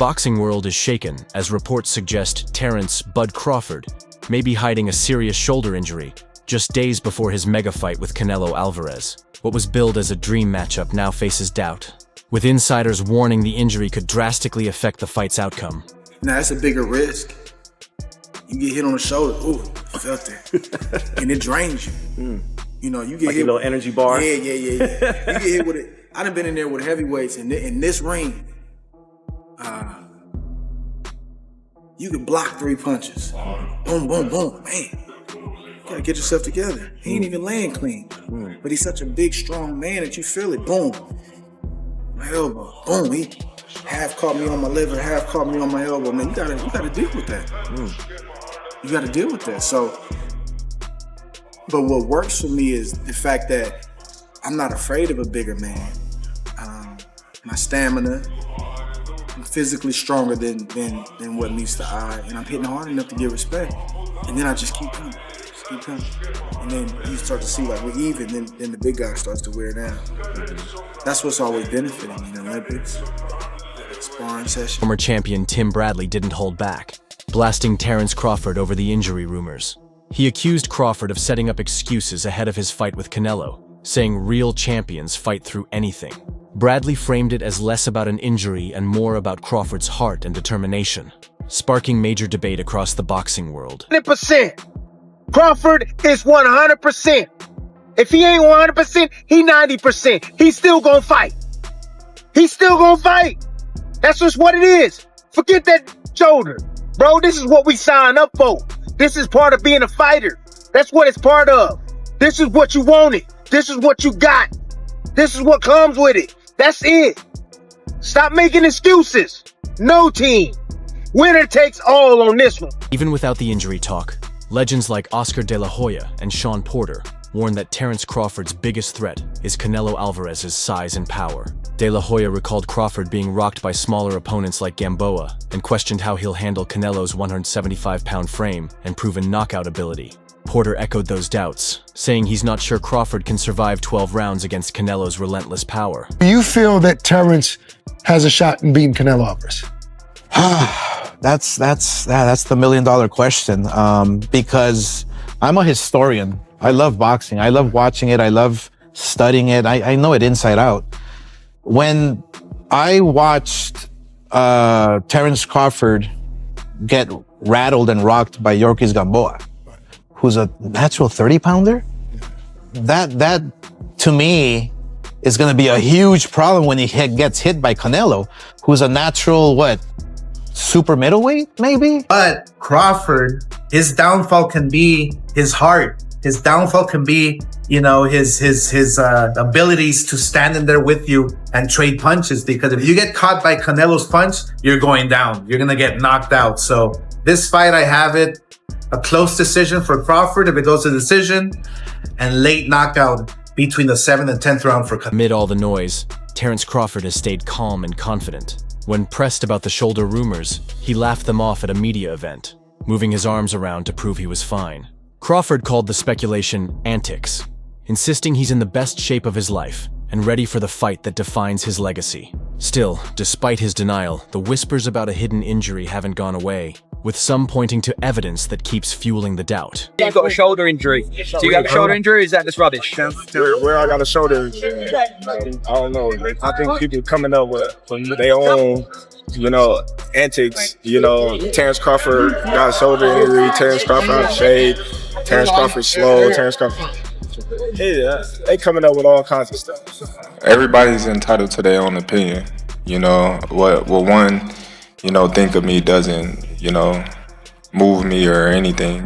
Boxing world is shaken as reports suggest Terence "Bud" Crawford may be hiding a serious shoulder injury just days before his mega fight with Canelo Alvarez. What was billed as a dream matchup now faces doubt, with insiders warning the injury could drastically affect the fight's outcome. Now, that's a bigger risk. You get hit on the shoulder, ooh, I felt that. And it drains you. You know, you get like hit. a little energy bar. Yeah. You get hit with it. I done been in there with heavyweights in this ring. You can block 3 punches. Boom, boom, boom, man. You gotta get yourself together. He ain't even laying clean. But he's such a big, strong man that you feel it. Boom. My elbow. Boom. He half caught me on my liver, half caught me on my elbow. Man, you gotta deal with that. You gotta deal with that. So, but what works for me is the fact that I'm not afraid of a bigger man. My stamina, I'm physically stronger than what meets the eye, and I'm hitting hard enough to get respect. And then I just keep coming. And then you start to see like we're even, then the big guy starts to wear down. That's what's always benefiting me in the Olympics. Sparring session. Former champion Tim Bradley didn't hold back, blasting Terence Crawford over the injury rumors. He accused Crawford of setting up excuses ahead of his fight with Canelo, saying real champions fight through anything. Bradley framed it as less about an injury and more about Crawford's heart and determination, sparking major debate across the boxing world. 100%. Crawford is 100%. If he ain't 100%, he 90%. He's still gonna fight. He's still gonna fight. That's just what it is. Forget that shoulder. Bro, this is what we signed up for. This is part of being a fighter. That's what it's part of. This is what you wanted. This is what you got. This is what comes with it. That's it. Stop making excuses. No team. Winner takes all on this one. Even without the injury talk, legends like Oscar De La Hoya and Sean Porter warn that Terence Crawford's biggest threat is Canelo Alvarez's size and power. De La Hoya recalled Crawford being rocked by smaller opponents like Gamboa and questioned how he'll handle Canelo's 175-pound frame and proven knockout ability. Porter echoed those doubts, saying he's not sure Crawford can survive 12 rounds against Canelo's relentless power. Do you feel that Terence has a shot in beating Canelo Alvarez? That's the million-dollar question, because I'm a historian. I love boxing. I love watching it. I love studying it. I know it inside out. When I watched Terence Crawford get rattled and rocked by Yorkis Gamboa, who's a natural 30-pounder, that to me is going to be a huge problem when he gets hit by Canelo, who's a natural, super middleweight, maybe? But Crawford, his downfall can be his heart. His downfall can be, his abilities to stand in there with you and trade punches. Because if you get caught by Canelo's punch, you're going down. You're going to get knocked out. So this fight, I have it a close decision for Crawford if it goes to decision, and late knockout between the 7th and 10th round for Canelo. Amid all the noise, Terence Crawford has stayed calm and confident. When pressed about the shoulder rumors, he laughed them off at a media event, moving his arms around to prove he was fine. Crawford called the speculation antics, insisting he's in the best shape of his life and ready for the fight that defines his legacy. Still, despite his denial, the whispers about a hidden injury haven't gone away, with some pointing to evidence that keeps fueling the doubt. You've got a shoulder injury. Do you have a shoulder injury, or is that just rubbish? Where I got a shoulder, I don't know. I think people coming up with their own, antics. Terence Crawford got a shoulder injury. Terence Crawford out of shade. Terence Crawford slow. Terence Crawford. Yeah, they coming up with all kinds of stuff. Everybody's entitled to their own opinion. What one, think of me doesn't, move me or anything.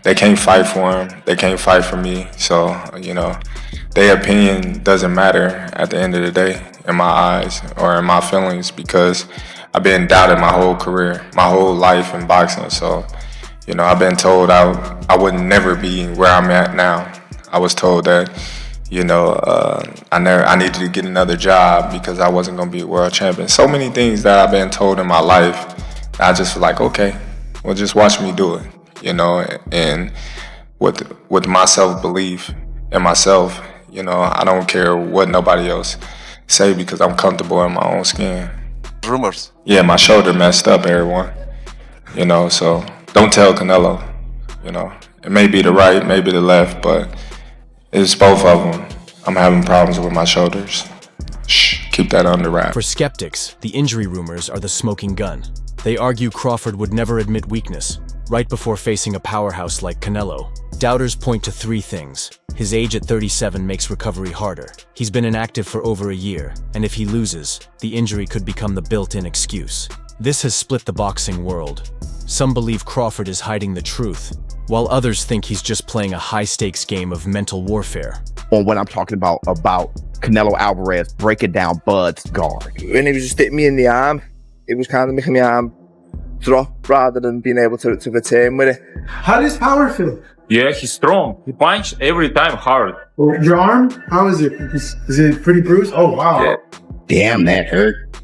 They can't fight for him. They can't fight for me. So, their opinion doesn't matter at the end of the day in my eyes or in my feelings, because I've been doubted my whole career, my whole life in boxing. So, I've been told I would never be where I'm at now. I was told that, I needed to get another job because I wasn't going to be a world champion. So many things that I've been told in my life, I just feel like, okay, well, just watch me do it, and with my self-belief in myself, I don't care what nobody else say because I'm comfortable in my own skin. rumors. Yeah, my shoulder messed up, everyone. You know, so don't tell Canelo. You know, it may be the right, maybe the left, but it's both of them. I'm having problems with my shoulders. Shh, keep that under wraps. For skeptics, the injury rumors are the smoking gun. They argue Crawford would never admit weakness, right before facing a powerhouse like Canelo. Doubters point to three things. His age at 37 makes recovery harder. He's been inactive for over a year, and if he loses, the injury could become the built-in excuse. This has split the boxing world. Some believe Crawford is hiding the truth, while others think he's just playing a high-stakes game of mental warfare. On what I'm talking about Canelo Alvarez breaking down Bud's guard. When he was just hitting me in the arm, it was kind of making my arm drop rather than being able to return with it. How does power feel? Yeah, he's strong. He punches every time hard. Well, your arm, how is it? Is it pretty bruised? Oh, wow. Yeah. Damn, that hurt.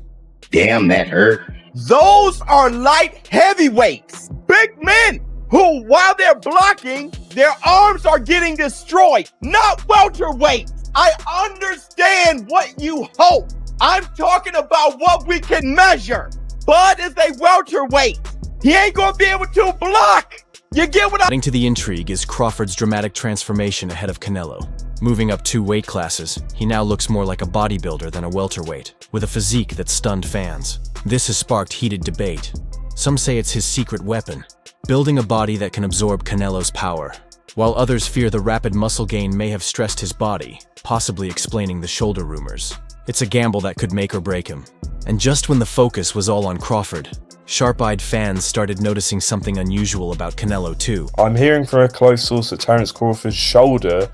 Damn, that hurt. Those are light heavyweights. Big men who, while they're blocking, their arms are getting destroyed. Not welterweights. I understand what you hope. I'm talking about what we can measure. Bud is a welterweight. He ain't gonna be able to block. You get what Adding to the intrigue is Crawford's dramatic transformation ahead of Canelo. Moving up 2 weight classes, he now looks more like a bodybuilder than a welterweight, with a physique that stunned fans. This has sparked heated debate. Some say it's his secret weapon, building a body that can absorb Canelo's power, while others fear the rapid muscle gain may have stressed his body, possibly explaining the shoulder rumors. It's a gamble that could make or break him. And just when the focus was all on Crawford, sharp-eyed fans started noticing something unusual about Canelo too. I'm hearing from a close source that Terence Crawford's shoulder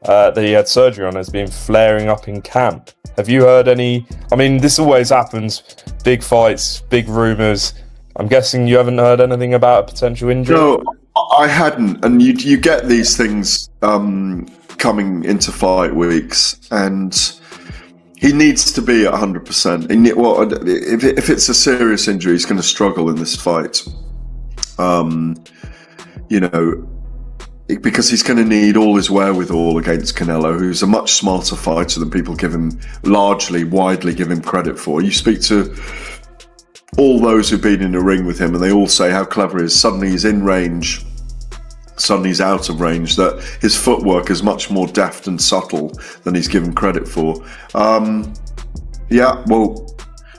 that he had surgery on has been flaring up in camp. Have you heard any? I mean, this always happens. Big fights, big rumors. I'm guessing you haven't heard anything about a potential injury? No, I hadn't. And you get these things coming into fight weeks, and he needs to be at 100%. If it's a serious injury, he's going to struggle in this fight. Because he's going to need all his wherewithal against Canelo, who's a much smarter fighter than people widely give him credit for. You speak to all those who've been in the ring with him, and they all say how clever he is. Suddenly he's in range, suddenly he's out of range, that his footwork is much more deft and subtle than he's given credit for. I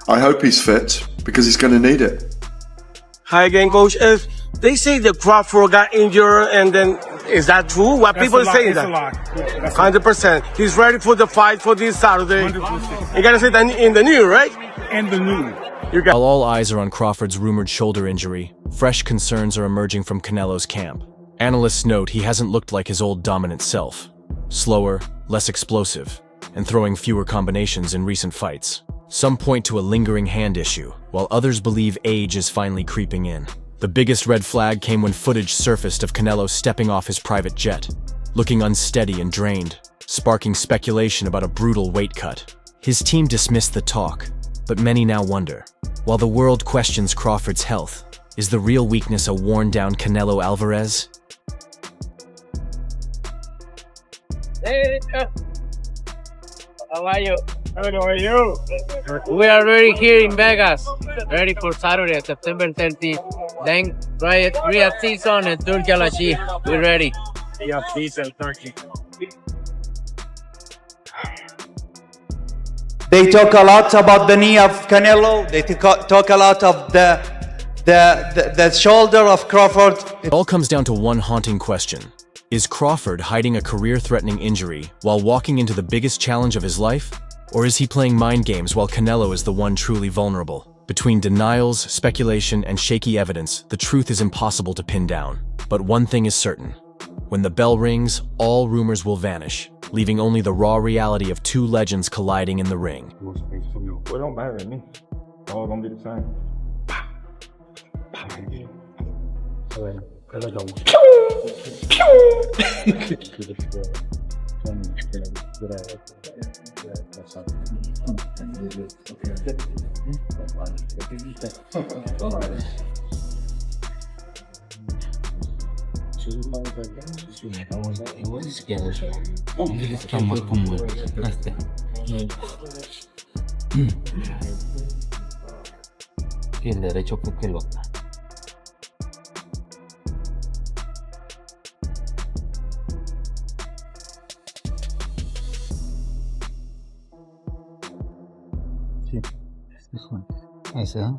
hope he's fit, because he's going to need it. Hi again, Coach. If they say that Crawford got injured, and then is that true? What people are saying that? 100%. He's ready for the fight for this Saturday. 100%. You gotta say that in the news, right? In the news. While all eyes are on Crawford's rumored shoulder injury, fresh concerns are emerging from Canelo's camp. Analysts note he hasn't looked like his old dominant self. Slower, less explosive, and throwing fewer combinations in recent fights. Some point to a lingering hand issue, while others believe age is finally creeping in. The biggest red flag came when footage surfaced of Canelo stepping off his private jet, looking unsteady and drained, sparking speculation about a brutal weight cut. His team dismissed the talk, but many now wonder. While the world questions Crawford's health, is the real weakness a worn-down Canelo Alvarez? Hey, how are you? How are you? We are ready here in Vegas, ready for Saturday, September 13th. Then Riyadh season and Turkey Al-Ashi. We're ready. Riyadh season, Turkey. They talk a lot about the knee of Canelo. They talk a lot of the shoulder of Crawford. It all comes down to one haunting question. Is Crawford hiding a career-threatening injury while walking into the biggest challenge of his life? Or is he playing mind games while Canelo is the one truly vulnerable? Between denials, speculation, and shaky evidence, the truth is impossible to pin down. But one thing is certain. When the bell rings, all rumors will vanish, leaving only the raw reality of two legends colliding in the ring. It don't matter to me. All gonna be the same. Y el derecho fue que lo atacó. Sí, ese, ¿eh?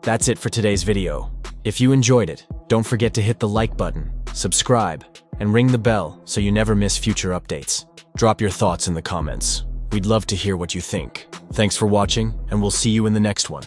That's it for today's video. If you enjoyed it, don't forget to hit the like button, subscribe, and ring the bell so you never miss future updates. Drop your thoughts in the comments. We'd love to hear what you think. Thanks for watching, and we'll see you in the next one.